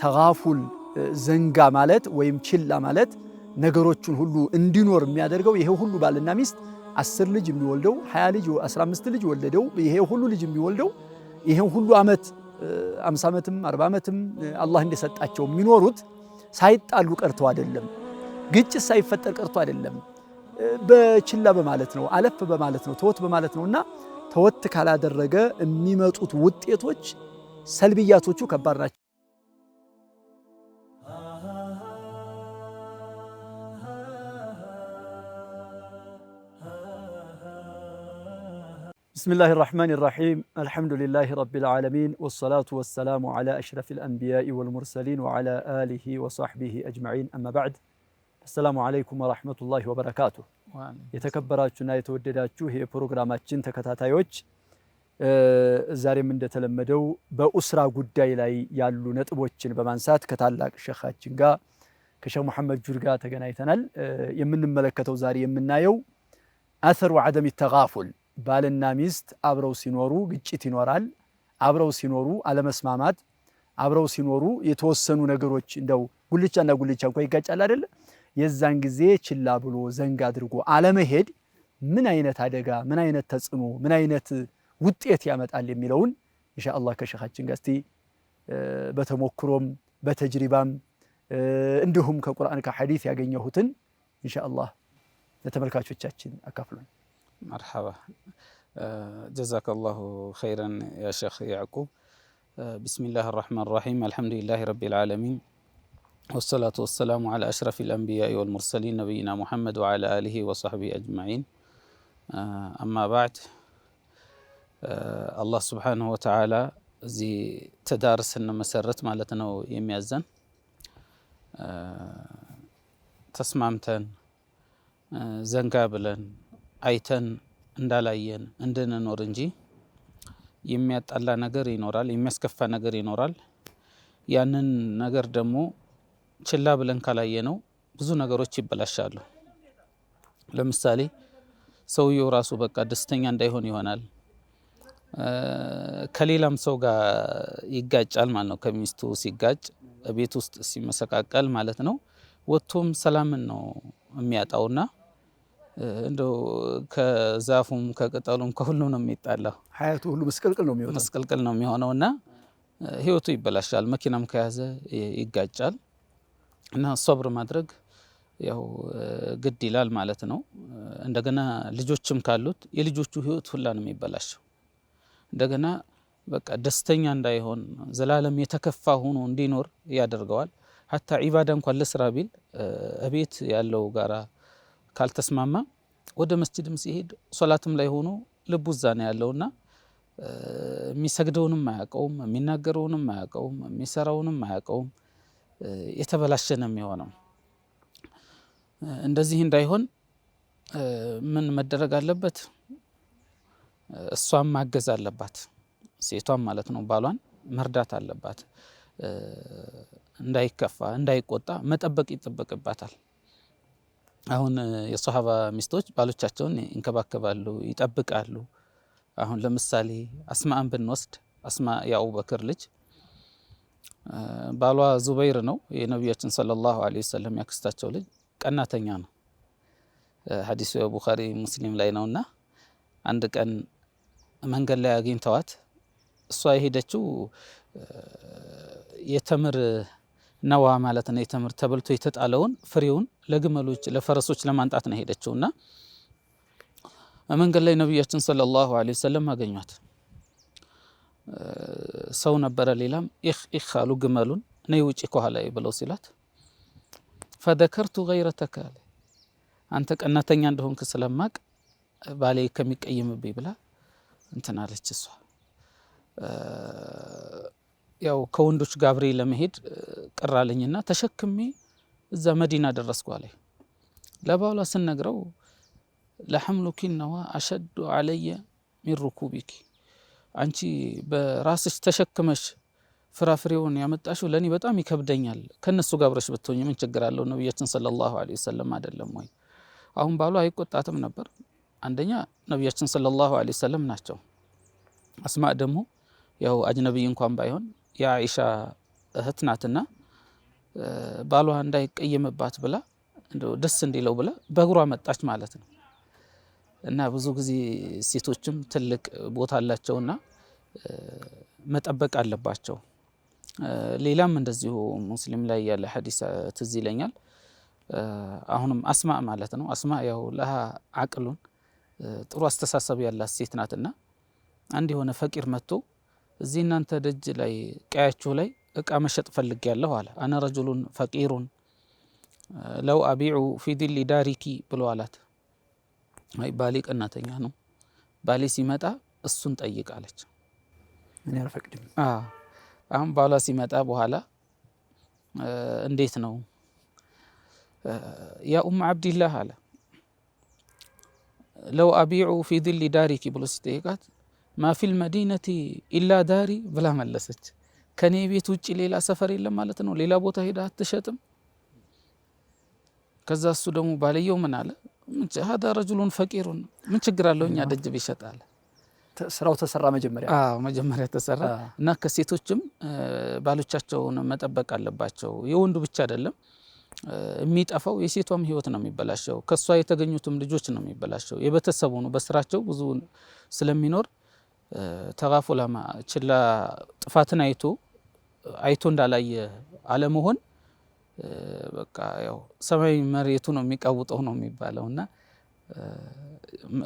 ተጋፉል ዘንጋ ማለት ወይም ችላ ማለት ነገሮችን ሁሉ እንዲኖር የሚያደርገው ይሄ ሁሉ ባልና ሚስት 10 ልጅ የሚወልደው 20 ልጅ 15 ልጅ ወለደው ይሄ ሁሉ ልጅ የሚወልደው ይሄን ሁሉ አመት 50 ዓመትም 40 ዓመትም አላህ እንደሰጣቸው የሚኖሩት ሳይጣሉ ቀርተው አይደለም፣ ግጭት ሳይፈጠር ቀርቶ አይደለም፣ በችላ በማለት ነው፣ አለፍ በማለት ነው፣ ተወት በማለት ነውና ተወት ካላደረገ የሚመጡት ውጤቶች ሰልብያቶቹ ከባድ ናቸው። بسم الله الرحمن الرحيم الحمد لله رب العالمين والصلاة والسلام على أشرف الأنبياء والمرسلين وعلى آله وصحبه أجمعين أما بعد السلام عليكم ورحمة الله وبركاته የተከበራችሁና የተወደዳችሁ የፕሮግራማችን ተከታታዮች ዛሬም እንደተለመደው በኡስራ ጉዳይ ላይ ያሉ ነጥቦችን በማንሳት ከታላቅ ሸኻችን ጋር ከሼህ መሐመድ ጁር ጋር ተገናኝተናል። የምንመለከተው ዛሬ የምናየው አثر وعدم التغافل ባልና ሚስት አብረው ሲኖሩ ግጭት ይኖራል። አብረው ሲኖሩ አለመስማማት፣ አብረው ሲኖሩ የተወሰኑ ነገሮች እንደው ጉልቻና ጉልቻ እንኳን ይጋጫል አይደል? የዛን ጊዜ ችላ ብሎ ዘንጋ አድርጎ አለመሄድ ምን አይነት አደጋ፣ ምን አይነት ተጽዕኖ፣ ምን አይነት ውጤት ያመጣል የሚለውን ኢንሻአላህ ከሸኻችን ጋር እስቲ በተሞክሮም በተጅሪባም እንዲሁም ከቁርአን ከሐዲስ ያገኘሁትን ኢንሻአላህ ለተመልካቾቻችን አካፍሉን። مرحبا جزاك الله خيرا يا شيخ يعقوب. بسم الله الرحمن الرحيم الحمد لله رب العالمين والصلاة والسلام على أشرف الأنبياء والمرسلين نبينا محمد وعلى آله وصحبه أجمعين. أما بعد الله سبحانه وتعالى زي تدارس إنه مسرت مالتنا يميزن تسمامتن زنقابلن አይተን እንዳላየን እንድንኖር እንጂ የሚያጣላ ነገር ይኖራል፣ የሚያስከፋ ነገር ይኖራል። ያንን ነገር ደግሞ ችላ ብለን ካላየነው ብዙ ነገሮች ይበላሻሉ። ለምሳሌ ሰውየው ራሱ በቃ ደስተኛ እንዳይሆን ይሆናል። ከሌላም ሰው ጋር ይጋጫል ማለት ነው። ከሚስቱ ሲጋጭ ቤት ውስጥ ሲመሰቃቀል ማለት ነው። ወጥቶም ሰላምን ነው የሚያጣውና እንደው ከዛፉም ከቅጠሉም ከሁሉም ነው የሚጣላው። ሀያቱ ሁሉ መስቀልቅል ነው የሚሆነውና ህይወቱ ይበላሻል። መኪናም ከያዘ ይጋጫል እና ሶብር ማድረግ ያው ግድ ይላል ማለት ነው። እንደገና ልጆችም ካሉት የልጆቹ ህይወት ሁላ ነው የሚበላሸው። እንደገና በቃ ደስተኛ እንዳይሆን ዘላለም የተከፋ ሆኖ እንዲኖር ያደርገዋል። ሐታ ዒባዳ እንኳን ለስራ ቢል እቤት ያለው ጋራ ካልተስማማ ወደ መስጂድም ሲሄድ ሶላትም ላይ ሆኖ ልቡ እዛ ነው ያለውና የሚሰግደውንም አያውቀውም፣ የሚናገረውንም አያውቀውም፣ የሚሰራውንም አያውቀውም። የተበላሸ ነው የሚሆነው። እንደዚህ እንዳይሆን ምን መደረግ አለበት? እሷም ማገዝ አለባት፣ ሴቷም ማለት ነው ባሏን መርዳት አለባት። እንዳይከፋ እንዳይቆጣ መጠበቅ ይጠበቅባታል። አሁን የሷሃባ ሚስቶች ባሎቻቸውን ይንከባከባሉ፣ ይጠብቃሉ። አሁን ለምሳሌ አስማን ብንወስድ አስማ የአቡበክር ልጅ ባሏ ዙበይር ነው፣ የነቢያችን ሰለላሁ ዐለይሂ ወሰለም ያክስታቸው ልጅ። ቀናተኛ ነው። ሐዲሱ የቡኻሪ ሙስሊም ላይ ነውና አንድ ቀን መንገድ ላይ አግኝተዋት እሷ የሄደችው የተምር ነዋ ማለት ነው። የተምር ተበልቶ የተጣለውን ፍሬውን ለግመሎች ለፈረሶች ለማንጣት ነው ሄደችውና መንገድ ላይ ነብያችን ሰለላሁ ዐለይሂ ወሰለም አገኟት። ሰው ነበረ ሌላም ኢኽ አሉ ግመሉን ነይ ውጪ ከኋላ ብለው ሲላት فذكرت غيرتك አንተ ቀናተኛ እንደሆንክ ስለማቅ ባሌ ከሚቀየምብኝ ብላ እንትን አለች። እሷ ያው ከወንዶች ጋብሬ ለመሄድ ቀራለኝና ተሸክሜ እዛ መዲና ደረስኩ አለ። ለባሏ ስነግረው ለሐምሉኪ ነዋ አሸዱ علي من ركوبك አንቺ በራስሽ ተሸክመሽ ፍራፍሬውን ያመጣሽው ለኔ በጣም ይከብደኛል፣ ከነሱ ጋብረሽ ብትሆኝ ምን ችግር አለው? ነብያችን ሰለላሁ ዐለይሂ ወሰለም አይደለም ወይ? አሁን ባሏ አይቆጣትም ነበር። አንደኛ ነብያችን ሰለላሁ ዐለይሂ ወሰለም ናቸው። አስማ ደግሞ ያው አጅነብይ እንኳን ባይሆን የአኢሻ እህት ናትና ባሏ እንዳይቀየምባት ብላ እንደው ደስ እንዲለው ብላ በእግሯ መጣች ማለት ነው። እና ብዙ ጊዜ ሴቶችም ትልቅ ቦታ አላቸውና መጠበቅ አለባቸው። ሌላም እንደዚሁ ሙስሊም ላይ ያለ ሐዲስ ትዝ ይለኛል። አሁንም አስማ ማለት ነው። አስማ ያው ለሃ አቅሉን ጥሩ አስተሳሰብ ያላት ሴት ናትና አንድ የሆነ ፈቂር መጥቶ እዚህ እናንተ ደጅ ላይ ቀያችሁ ላይ እቃ መሸጥ ፈልጌያለሁ አለ። አነ ረጁሉን ፈቂሩን ለው አቢዑ ፊ ዲሊ ዳሪኪ ብሎ አላት። አይ ባሌ ቀናተኛ ነው፣ ባሌ ሲመጣ እሱን ጠይቃለች። እኔ አልፈቅድም። አሁን ባሏ ሲመጣ በኋላ እንዴት ነው ያ ኡም አብዲላህ አለ ለው አቢዑ ፊ ዲሊ ዳሪኪ ብሎ ሲጠይቃት ማ ፊል መዲነቲ ኢላ ዳሪ ብላ መለሰች። ከኔ ቤት ውጭ ሌላ ሰፈር የለም ማለት ነው፣ ሌላ ቦታ ሄዳ አትሸጥም? ከዛ እሱ ደግሞ ባልየው ምን አለ? ሀዳ ረጁሉን ፈቂሩን ምን ችግር አለው እኛ ደጅ ቢሸጥ አለ። ስራው ተሰራ መጀመሪያ ተሰራ። እና ከሴቶችም ባሎቻቸውን መጠበቅ አለባቸው። የወንዱ ብቻ አይደለም የሚጠፋው፣ የሴቷም ህይወት ነው የሚበላሸው፣ ከሷ የተገኙትም ልጆች ነው የሚበላሸው፣ የቤተሰቡ ነው በስራቸው ብዙ ስለሚኖር ተጋፉላማ ችላ ጥፋትን አይቶ እንዳላየ አለመሆን በቃ ያው ሰማይ መሬቱ ነው የሚቃውጠው ነው የሚባለውና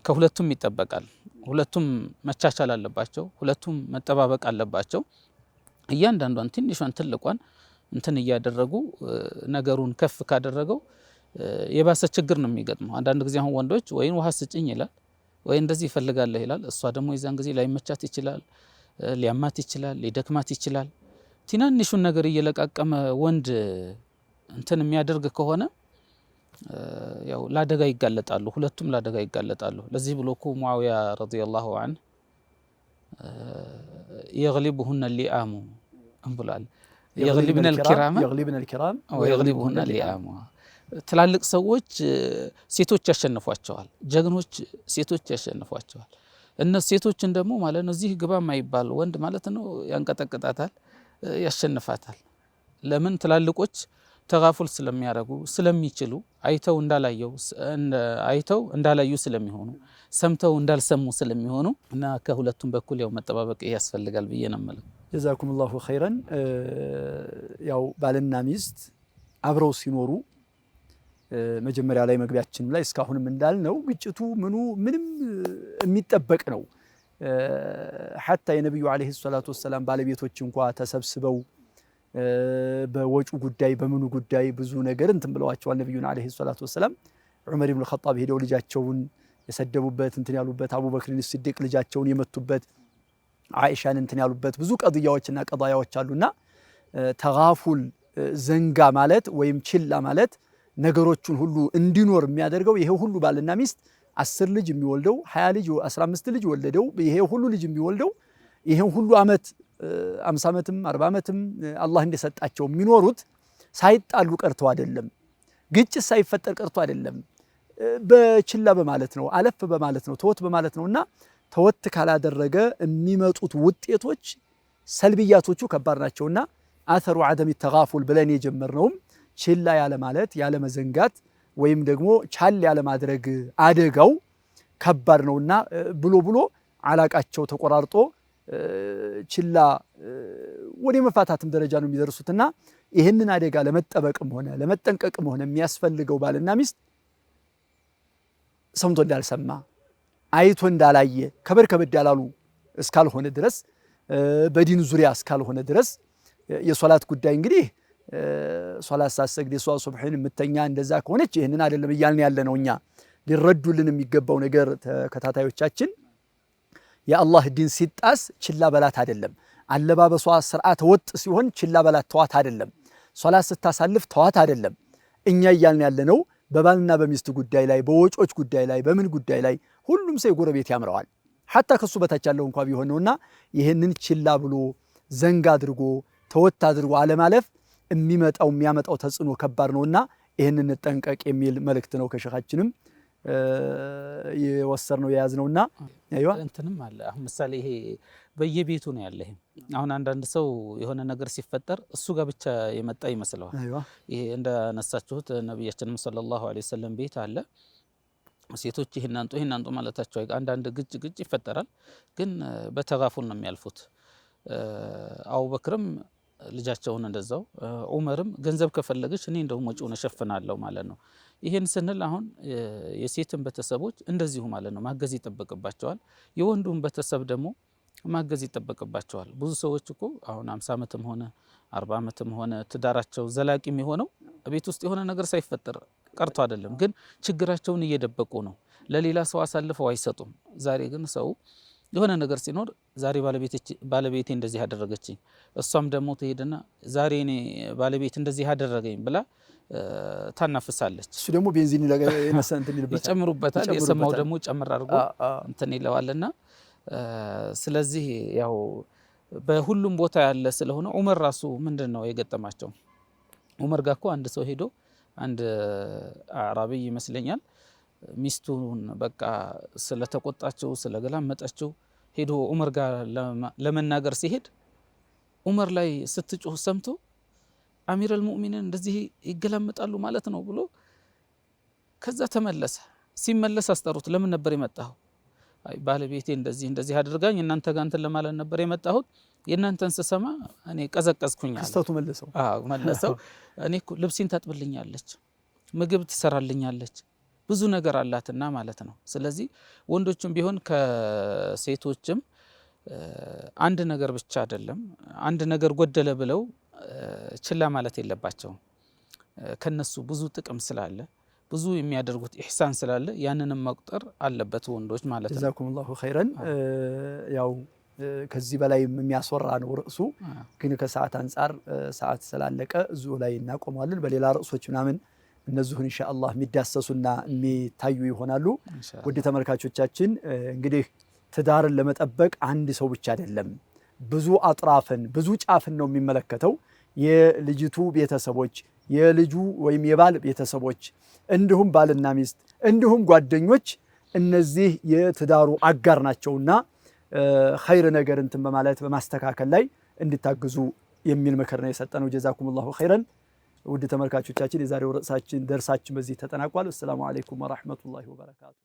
ከሁለቱም ይጠበቃል። ሁለቱም መቻቻል አለባቸው፣ ሁለቱም መጠባበቅ አለባቸው። እያንዳንዷን ትንሿን ትልቋን እንትን እያደረጉ ነገሩን ከፍ ካደረገው የባሰ ችግር ነው የሚገጥመው። አንዳንድ ጊዜ አሁን ወንዶች ወይን ውሃ ስጭኝ ይላል ወይ እንደዚህ ይፈልጋለህ ይላል። እሷ ደግሞ የዛን ጊዜ ላይመቻት ይችላል፣ ሊያማት ይችላል፣ ሊደክማት ይችላል። ትናንሹን ነገር እየለቃቀመ ወንድ እንትን የሚያደርግ ከሆነ ያው ላደጋ ይጋለጣሉ፣ ሁለቱም ላደጋ ይጋለጣሉ። ለዚህ ብሎ እኮ ሙአዊያ ረዲየላሁ ዐንሁ የግሊቡሁነ ሊአሙ ብሏል። የግሊብነ ልኪራም ወየግሊቡሁነ ሊአሙ። ትላልቅ ሰዎች ሴቶች ያሸንፏቸዋል፣ ጀግኖች ሴቶች ያሸንፏቸዋል። እነሱ ሴቶችን ደግሞ ማለት ነው እዚህ ግባ የማይባል ወንድ ማለት ነው ያንቀጠቅጣታል፣ ያሸንፋታል። ለምን? ትላልቆች ተጋፉል ስለሚያደርጉ ስለሚችሉ፣ አይተው እንዳላዩ ስለሚሆኑ፣ ሰምተው እንዳልሰሙ ስለሚሆኑ እና ከሁለቱም በኩል ያው መጠባበቅ ያስፈልጋል ብዬ ነው የምለው። ጀዛኩሙላሁ ኸይረን። ያው ባልና ሚስት አብረው ሲኖሩ መጀመሪያ ላይ መግቢያችን ላይ እስካሁንም እንዳልነው ግጭቱ ምንም የሚጠበቅ ነው። ሐታ የነቢዩ ዓለይሂ ሰላቱ ወሰላም ባለቤቶች እንኳ ተሰብስበው በወጩ ጉዳይ በምኑ ጉዳይ ብዙ ነገር እንትን ብለዋቸዋል። ነቢዩን ዓለይሂ ሰላቱ ወሰላም ዑመር ኢብኑል ኸጣብ ሄደው ልጃቸውን የሰደቡበት እንትን ያሉበት፣ አቡበክርን ሲዲቅ ልጃቸውን የመቱበት፣ አይሻን እንትን ያሉበት ብዙ ቀضያዎችና ቀضያዎች አሉና ተጋፉል ዘንጋ ማለት ወይም ችላ ማለት ነገሮቹን ሁሉ እንዲኖር የሚያደርገው ይሄ ሁሉ ባልና ሚስት 10 ልጅ የሚወልደው 20 ልጅ 15 ልጅ ወለደው ይሄ ሁሉ ልጅ የሚወልደው ይሄን ሁሉ አመት 50 ዓመትም 40 ዓመትም አላህ እንደሰጣቸው የሚኖሩት ሳይጣሉ ቀርተው አይደለም፣ ግጭት ሳይፈጠር ቀርቶ አይደለም፣ በችላ በማለት ነው፣ አለፍ በማለት ነው፣ ተወት በማለት ነውና ተወት ካላደረገ የሚመጡት ውጤቶች ሰልብያቶቹ ከባድ ናቸውና አተሩ አደም ተጋፉል ብለን የጀመርነውም ችላ ያለ ማለት ያለ መዘንጋት ወይም ደግሞ ቻል ያለ ማድረግ አደጋው ከባድ ነውና ብሎ አላቃቸው ተቆራርጦ ችላ ወደ መፋታትም ደረጃ ነው የሚደርሱትና ይህንን አደጋ ለመጠበቅም ሆነ ለመጠንቀቅም ሆነ የሚያስፈልገው ባልና ሚስት ሰምቶ እንዳልሰማ አይቶ እንዳላየ ከበድ ያላሉ እስካልሆነ ድረስ በዲን ዙሪያ እስካልሆነ ድረስ የሶላት ጉዳይ እንግዲህ ሶላት ሳሰግድ የሷ ሱብሂን ምተኛ እንደዛ ከሆነች ይሄንን አይደለም እያልን ያለ ነው። እኛ ሊረዱልን የሚገባው ነገር ተከታታዮቻችን የአላህ ዲን ሲጣስ ችላ በላት አይደለም። አለባበሷ ስርዓት ወጥ ሲሆን ችላ በላት ተዋት አይደለም። ሶላት ስታሳልፍ ተዋት አይደለም። እኛ እያልን ያለ ነው በባልና በሚስት ጉዳይ ላይ፣ በወጮች ጉዳይ ላይ፣ በምን ጉዳይ ላይ ሁሉም ሰው ጎረቤት ያምረዋል። ሐታ ከሱ በታች ያለው እንኳን ቢሆን ነውና ይሄንን ችላ ብሎ ዘንጋ አድርጎ ተወት አድርጎ አለማለፍ የሚያመጣው ተጽዕኖ ከባድ ነውና ይሄንን እንጠንቀቅ የሚል መልእክት ነው ከሸኻችንም የወሰርነው የያዝነውና አይዋ እንትንም አለ። አሁን ምሳሌ ይሄ በየቤቱ ነው ያለ። አሁን አንዳንድ ሰው የሆነ ነገር ሲፈጠር እሱ ጋር ብቻ የመጣ ይመስለዋል። ይሄ እንደነሳችሁት ነብያችንም ሰለላሁ ዐለይሂ ወሰለም ቤት አለ። ሴቶች ይሄን አንጡ ማለታቸው አንዳንድ ግጭ ይፈጠራል፣ ግን በተጋፉል ነው የሚያልፉት። አቡበክርም ልጃቸውን እንደዛው፣ ዑመርም ገንዘብ ከፈለገች እኔ እንደውም ወጪውን እሸፍናለሁ ማለት ነው። ይሄን ስንል አሁን የሴትን ቤተሰቦች እንደዚሁ ማለት ነው ማገዝ ይጠበቅባቸዋል። የወንዱን ቤተሰብ ደግሞ ማገዝ ይጠበቅባቸዋል። ብዙ ሰዎች እኮ አሁን 50 ዓመትም ሆነ 40 ዓመትም ሆነ ትዳራቸው ዘላቂ የሚሆነው ቤት ውስጥ የሆነ ነገር ሳይፈጠር ቀርቶ አይደለም፣ ግን ችግራቸውን እየደበቁ ነው። ለሌላ ሰው አሳልፈው አይሰጡም። ዛሬ ግን ሰው የሆነ ነገር ሲኖር ዛሬ ባለቤቴ እንደዚህ ያደረገችኝ፣ እሷም ደግሞ ትሄድና ዛሬ እኔ ባለቤት እንደዚህ ያደረገኝ ብላ ታናፍሳለች። እሱ ደግሞ ቤንዚን ይጨምሩበታል። የሰማው ደግሞ ጨምር አድርጎ እንትን ይለዋልና ስለዚህ ያው በሁሉም ቦታ ያለ ስለሆነ ዑመር ራሱ ምንድነው የገጠማቸው? ዑመር ጋር እኮ አንድ ሰው ሄዶ አንድ አዕራቢ ይመስለኛል ሚስቱን በቃ ስለተቆጣቸው ስለገላመጠችው ሄዶ ዑመር ጋር ለመናገር ሲሄድ ዑመር ላይ ስትጮህ ሰምቶ አሚረል ሙእሚኒን እንደዚህ ይገላመጣሉ ማለት ነው ብሎ ከዛ ተመለሰ። ሲመለስ አስጠሩት። ለምን ነበር የመጣኸው? አይ ባለቤቴ እንደዚህ አድርጋኝ እናንተ ጋር እንትን ለማለት ነበር የመጣሁት። የእናንተን ስሰማ እኔ ቀዘቀዝኩኝ አለ። ክስተቱ መለሰው። እኔ እኮ ልብሴን ታጥብልኛለች፣ ምግብ ትሰራልኛለች፣ ብዙ ነገር አላትና ማለት ነው። ስለዚህ ወንዶችም ቢሆን ከሴቶችም አንድ ነገር ብቻ አይደለም፣ አንድ ነገር ጎደለ ብለው ችላ ማለት የለባቸውም። ከነሱ ብዙ ጥቅም ስላለ ብዙ የሚያደርጉት ኢህሳን ስላለ ያንንም መቁጠር አለበት ወንዶች ማለት ነው። ጀዛኩሙላሁ ኸይረን። ያው ከዚህ በላይ የሚያስወራ ነው ርዕሱ፣ ግን ከሰዓት አንፃር ሰዓት ስላለቀ እዚሁ ላይ እናቆማለን። በሌላ ርዕሶች ምናምን እነዚሁን ኢንሻአላህ የሚዳሰሱና የሚታዩ ይሆናሉ። ውድ ተመልካቾቻችን እንግዲህ ትዳርን ለመጠበቅ አንድ ሰው ብቻ አይደለም፣ ብዙ አጥራፍን ብዙ ጫፍን ነው የሚመለከተው። የልጅቱ ቤተሰቦች፣ የልጁ ወይም የባል ቤተሰቦች፣ እንዲሁም ባልና ሚስት፣ እንዲሁም ጓደኞች እነዚህ የትዳሩ አጋር ናቸውና ኸይር ነገር እንትን በማለት በማስተካከል ላይ እንድታግዙ የሚል ምክር ነው የሰጠነው። ጀዛኩሙላሁ ኸይረን። ውድ ተመልካቾቻችን የዛሬው ደርሳችን በዚህ ተጠናቋል። አሰላሙ አለይኩም ወራህመቱላሂ ወበረካቱ።